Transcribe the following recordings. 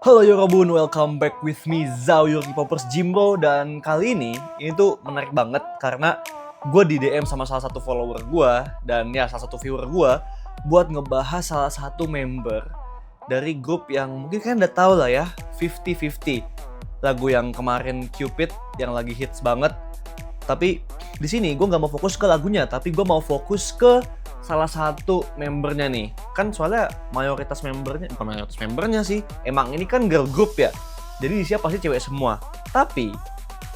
Halo Yorobun, welcome back with me Zhao Yorgi Poppers Jimbo. Dan kali ini tuh menarik banget karena gue di DM sama salah satu follower gue dan ya salah satu viewer gue buat ngebahas salah satu member dari grup yang mungkin kalian udah tau lah ya, 50-50. Lagu yang kemarin Cupid yang lagi hits banget. Tapi di sini gue nggak mau fokus ke lagunya, tapi gue mau fokus ke salah satu membernya nih. Kan soalnya mayoritas membernya, bukan mayoritas membernya sih, emang ini kan girl group ya, jadi isinya pasti cewek semua. Tapi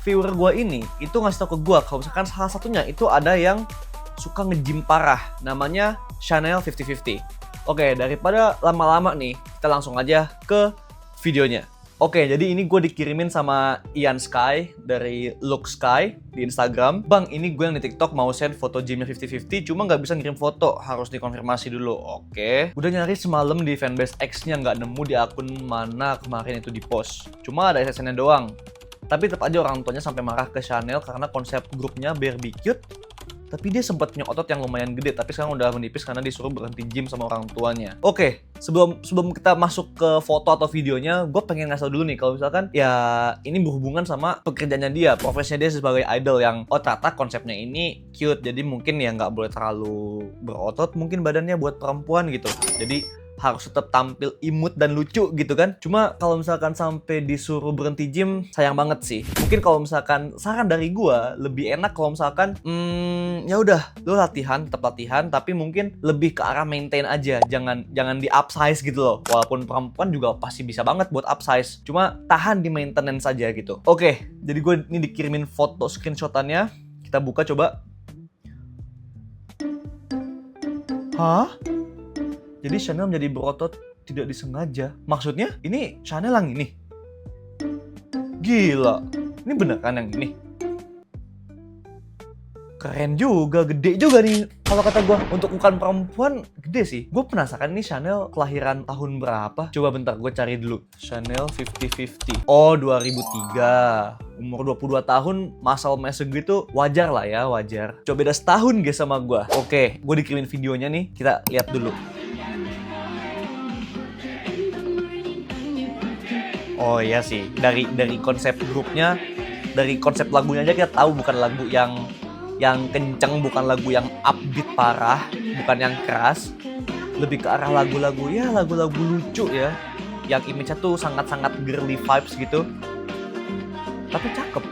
viewer gue ini itu ngasih tau ke gue kalau misalkan salah satunya itu ada yang suka nge-gym parah, namanya Chanel 50-50. Oke, daripada lama-lama nih, kita langsung aja ke videonya. Oke, jadi ini gue dikirimin sama Ian Sky dari Look Sky di Instagram. Bang, ini gue yang di TikTok mau send foto gymnya 50-50, cuma nggak bisa ngirim foto, harus dikonfirmasi dulu. Oke. Udah nyari semalam di fanbase X-nya, nggak nemu di akun mana kemarin itu di post. Cuma ada SSN-nya doang. Tapi tetap aja orang tuanya sampai marah ke Chanel karena konsep grupnya Barbie Cute. Tapi dia sempat punya otot yang lumayan gede, tapi sekarang udah menipis karena disuruh berhenti gym sama orang tuanya. Oke, sebelum kita masuk ke foto atau videonya, gue pengen ngasih tau dulu nih kalau misalkan ya ini berhubungan sama pekerjaannya dia, profesinya dia sebagai idol yang ternyata konsepnya ini cute, jadi mungkin ya nggak boleh terlalu berotot, mungkin badannya buat perempuan gitu. Jadi harus tetap tampil imut dan lucu gitu kan. Cuma kalau misalkan sampai disuruh berhenti gym, sayang banget sih. Mungkin kalau misalkan saran dari gua lebih enak kalau misalkan ya udah lo latihan, tetap latihan, tapi mungkin lebih ke arah maintain aja. Jangan di upsize gitu loh. Walaupun perempuan juga pasti bisa banget buat upsize. Cuma tahan di maintenance aja gitu. Oke, jadi gue ini dikirimin foto screenshotannya. Kita buka coba. Hah? Jadi Chanel menjadi berotot tidak disengaja. Maksudnya ini Chanel yang ini? Gila, ini bener kan yang ini? Keren juga, gede juga nih. Kalau kata gue, untuk ukuran perempuan gede sih. Gue penasaran nih Chanel kelahiran tahun berapa? Coba bentar, gue cari dulu. Chanel 50-50. Oh, 2003. Umur 22 tahun, muscle mass segitu wajar lah ya, wajar. Coba beda setahun guys sama gue. Oke, gue dikirimin videonya nih, kita lihat dulu. Oh iya sih, dari konsep grupnya, dari konsep lagunya aja kita tahu bukan lagu yang kenceng, bukan lagu yang upbeat parah, bukan yang keras. Lebih ke arah lagu-lagu lucu ya, yang image-nya tuh sangat-sangat girly vibes gitu. Tapi cakep.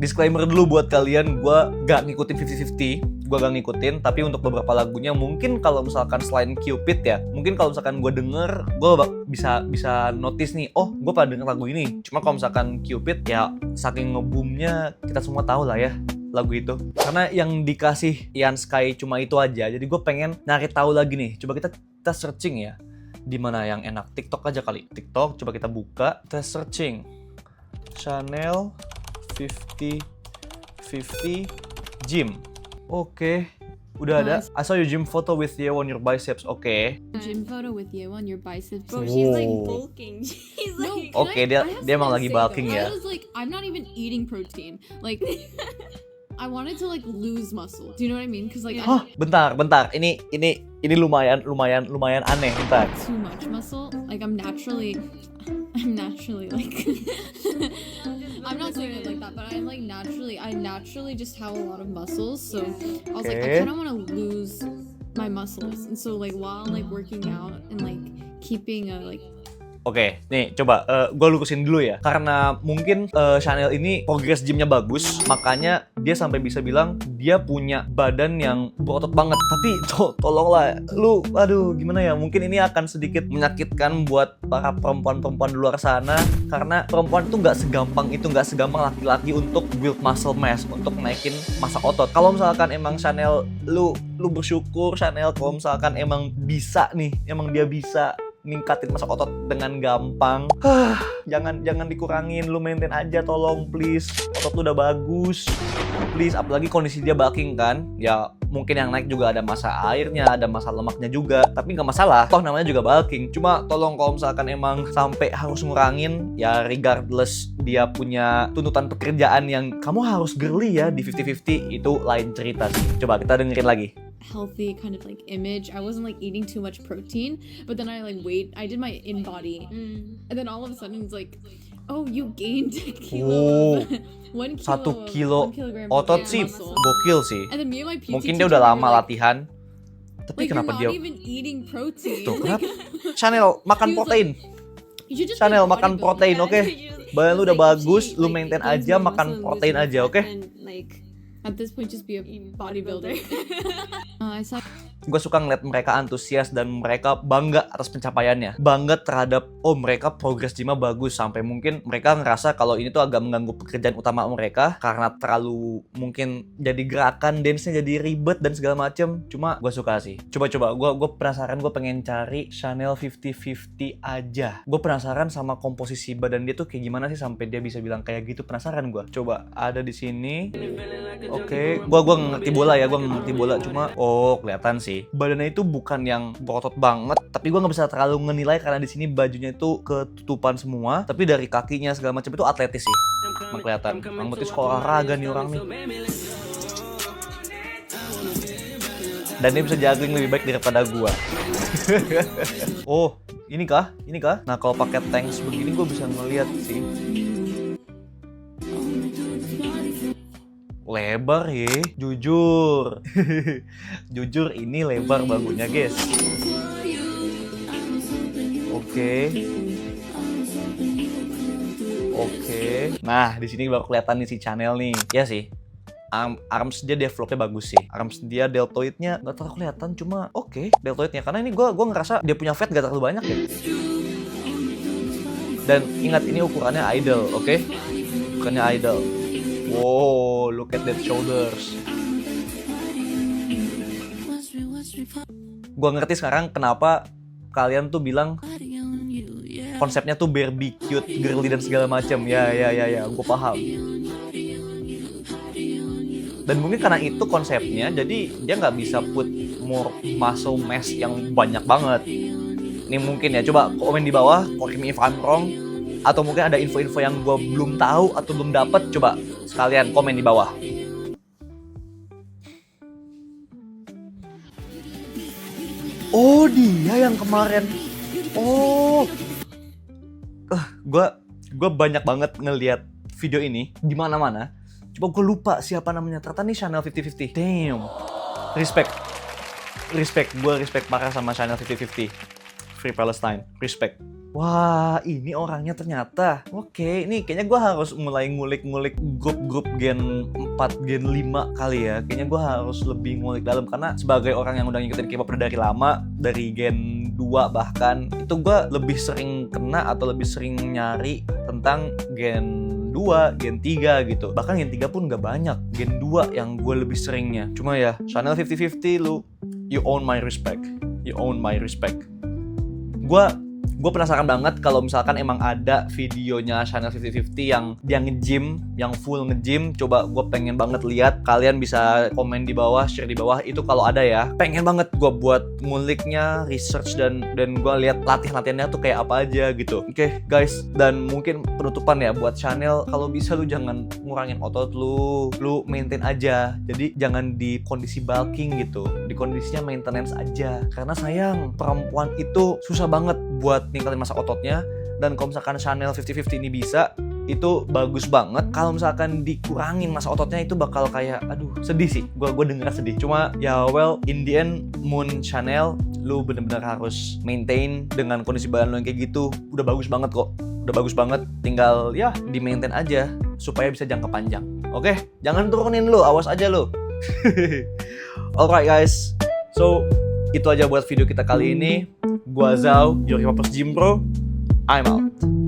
Disclaimer dulu buat kalian, gue gak ngikutin 50-50, gue gak ngikutin, tapi untuk beberapa lagunya mungkin kalau misalkan selain Cupid ya, mungkin kalau misalkan gue denger, gue bisa notice nih, oh gue pada denger lagu ini. Cuma kalau misalkan Cupid ya saking ngeboomnya kita semua tahu lah ya lagu itu. Karena yang dikasih Ian Sky cuma itu aja, jadi gue pengen nyari tahu lagi nih. Coba kita searching ya, di mana yang enak. TikTok aja kali. TikTok, coba kita buka, kita searching Chanel 50-50 gym. Oke, udah ada. I saw your gym photo with you on your biceps. Oke. Gym photo with you on your biceps. Bro, she's like bulking. She's like, Oke, dia emang lagi bulking ya. I was like, I'm not even eating protein. Like, I wanted to like lose muscle. Do you know what I mean? Because like, Hah, bentar. Ini lumayan aneh. Bentar. too much muscle. Like, I'm naturally like, I'm not saying it like that, but I naturally just have a lot of muscles. So I was like, I Okay. kind of want to lose my muscles, and so like while I'm like working out and like keeping a like. Oke, nih coba gue lurusin dulu ya. Karena mungkin Chanel ini progress gymnya bagus, makanya dia sampai bisa bilang dia punya badan yang berotot banget. Tapi tolonglah, lu, aduh gimana ya? Mungkin ini akan sedikit menyakitkan buat para perempuan-perempuan di luar sana. Karena perempuan itu nggak segampang laki-laki untuk build muscle mass, untuk naikin massa otot. Kalau misalkan emang Chanel, lu bersyukur Chanel kalau misalkan emang bisa nih, emang dia bisa ningkatin massa otot dengan gampang. Jangan dikurangin, lu maintain aja tolong please. Otot lu udah bagus. Please, apalagi kondisi dia bulking kan. Ya mungkin yang naik juga ada massa airnya, ada massa lemaknya juga. Tapi nggak masalah, toh namanya juga bulking. Cuma tolong kalau misalkan emang sampai harus ngurangin, ya regardless dia punya tuntutan pekerjaan yang kamu harus girly ya di 50-50, itu lain cerita sih. Coba kita dengerin lagi. healthy kind of like image. I wasn't like eating too much protein, but then I did my in body, and then all of a sudden it's like, oh, you gained a kilo. Oh. 1 kilo. 1 kilo 1 kilogram otot of sih muscle. gokil sih. And then me and my PT Mungkin dia teacher udah were lama like, latihan. Tapi like, kenapa you're dia not even eating protein. tuh Like, kenapa? Chanel makan He was protein. you should just Chanel be a makan bodybuilder. protein, oke? Badan lu udah bagus, lu like, maintain gains aja, more makan muscle and protein loses aja, fat, oke? then, like, At this point, just be a bodybuilder. I saw Gue suka ngeliat mereka antusias dan mereka bangga atas pencapaiannya. Bangga terhadap, oh mereka progres gymnya bagus. Sampai mungkin mereka ngerasa kalau ini tuh agak mengganggu pekerjaan utama mereka. Karena terlalu mungkin jadi gerakan, dance-nya jadi ribet dan segala macem. Cuma gue suka sih. Coba-coba, gue penasaran, gue pengen cari Chanel 50-50 aja. Gue penasaran sama komposisi badan dia tuh kayak gimana sih sampai dia bisa bilang kayak gitu. Penasaran gue. Coba, ada di sini. Oke, gue ngerti bola ya, gue ngerti bola. Cuma, oh kelihatan sih. Badannya itu bukan yang berotot banget, tapi gue nggak bisa terlalu menilai karena di sini bajunya itu ketutupan semua. Tapi dari kakinya segala macam itu atletis sih, emang kelihatan. Emang berarti sekolah olahraga nih orang nih. Dan dia bisa juggling lebih baik daripada gue. Oh, ini kah? Ini kah? Nah kalau pakai tanks begini gue bisa ngeliat sih. Lebar ya, jujur. Jujur ini lebar bagunya, guys. Oke. Nah, di sini baru kelihatan nih si Chanel nih. Ya sih. Arms dia developnya bagus sih. Arms dia deltoidnya nggak terlalu kelihatan, cuma oke. Deltoidnya karena ini gue ngerasa dia punya fat gak terlalu banyak ya. Dan ingat ini ukurannya idle, oke? Ukurannya idle. Wow, look at that shoulders. Gua ngerti sekarang kenapa kalian tuh bilang konsepnya tuh Barbie, cute, girly dan segala macam. Ya, gua paham. Dan mungkin karena itu konsepnya, jadi dia nggak bisa put more muscle mass yang banyak banget. Ini mungkin ya, coba komen di bawah, correct me if I'm wrong. Atau mungkin ada info-info yang gue belum tahu atau belum dapat, coba sekalian komen di bawah. Oh dia yang kemarin. Oh, gue banyak banget ngelihat video ini di mana-mana. Coba gue lupa siapa namanya. Ternyata nih Chanel 50-50. Damn, respect, gue respect parah sama Chanel 50-50. Free Palestine, respect. Wah, ini orangnya ternyata. Oke, ini kayaknya gue harus mulai ngulik-ngulik grup-grup Gen 4, Gen 5 kali ya. Kayaknya gue harus lebih ngulik dalam. Karena sebagai orang yang udah ngikutin K-pop dari lama, dari Gen 2 bahkan, itu gue lebih sering kena atau lebih sering nyari tentang Gen 2, Gen 3 gitu. Bahkan Gen 3 pun gak banyak. Gen 2 yang gue lebih seringnya. Cuma ya, Chanel 50-50 lu, you own my respect. You own my respect. Gue penasaran banget kalau misalkan emang ada videonya Chanel 50-50 yang dia nge-gym, yang full nge-gym. Coba gue pengen banget lihat. Kalian bisa komen di bawah, share di bawah itu kalau ada ya. Pengen banget gue buat nguliknya, research dan gue lihat latihan-latihannya tuh kayak apa aja gitu. Oke, guys, dan mungkin penutupan ya buat Chanel, kalau bisa lu jangan ngurangin otot lu maintain aja. Jadi jangan di kondisi bulking gitu, di kondisinya maintenance aja. Karena sayang, perempuan itu susah banget buat ningkatin masa ototnya. Dan kalau misalkan Chanel 50-50 ini bisa, itu bagus banget. Kalau misalkan dikurangin masa ototnya itu bakal kayak, aduh sedih sih. Gue denger sedih. Cuma ya well, in the end, Moon Chanel, lu bener-bener harus maintain dengan kondisi badan lu yang kayak gitu. Udah bagus banget kok. Udah bagus banget. Tinggal ya di maintain aja supaya bisa jangka panjang. Oke, jangan turunin lu, awas aja lu. Alright guys, so itu aja buat video kita kali ini. Gua Zhao, your K-popers Gym Bro. I'm out.